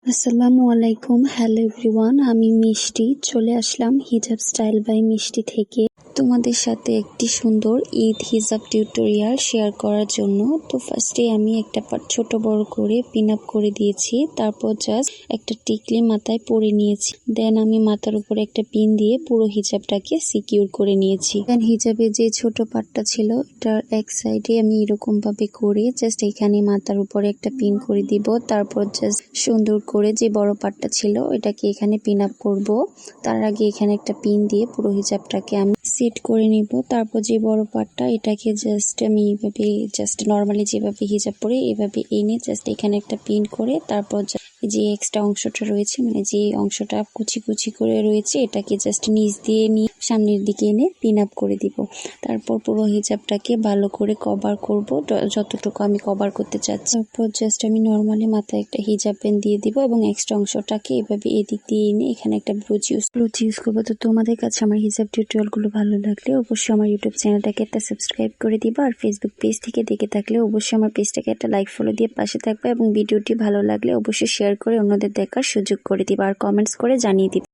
আসসালামু আলাইকুম, hello everyone. আমি মিষ্টি চলে আসলাম হিজাব স্টাইল বাই মিষ্টি থেকে তোমাদের সাথে একটি সুন্দর ঈদ হিজাব টিউটোরিয়াল শেয়ার করার জন্য। তো ফার্স্টে আমি একটা ছোট বড় করে পিন আপ করে দিয়েছি, তারপর জাস্ট একটা টিকলি মাথায় পরে নিয়েছি। দেন আমি মাথার উপরে একটা পিন দিয়ে পুরো হিজাবটাকে সিকিউর করে নিয়েছি। দেন হিজাবের যে ছোট পার্টটা ছিল এটার এক সাইডে আমি এরকম ভাবে করে জাস্ট এখানে মাথার উপরে একটা পিন করে দিব। তারপর জাস্ট সুন্দর করে যে বড় পার্টটা ছিল এটাকে এখানে পিন আপ করব। তার আগে এখানে একটা পিন দিয়ে পুরো হিজাবটাকে আমি সেট করে নিব। তারপর যে বড় পার্টটা এটাকে জাস্ট আমি এইভাবে জাস্ট নর্মালি যেভাবে হিজাব পরে এভাবে এনে জাস্ট এখানে একটা পিন করে তারপর যে এক্সট্রা অংশটা রয়েছে মানে যে অংশটা কুচি কুচি করে রয়েছে এটাকে জাস্ট নিচ দিয়ে নিয়ে সামনের দিকে এনে পিন আপ করে দিব। তারপর পুরো হিজাবটাকে ভালো করে কভার করব যতটুকু আমি কভার করতে চাচ্ছি। তারপর জাস্ট আমি নর্মালি মাথায় একটা হিজাব পেন দিয়ে দিব এবং এক্সট্রা অংশটাকে এভাবে এদিক দিয়ে এনে এখানে একটা ব্লুজ ইউজ করবো। তো তোমাদের কাছে আমার হিজাব টিউটোরিয়ালগুলো ভালো লাগলে অবশ্যই আমার ইউটিউব চ্যানেলটাকে একটা সাবস্ক্রাইব করে দিবা, আর ফেসবুক পেজ থেকে দেখে থাকলে অবশ্যই আমার পেজটাকে একটা লাইক ফলো দিয়ে পাশে থাকবে এবং ভিডিওটি ভালো লাগলে অবশ্যই শেয়ার করে অন্যদের দেখার সুযোগ করে দিবা আর কমেন্টস করে জানিয়ে দিবা।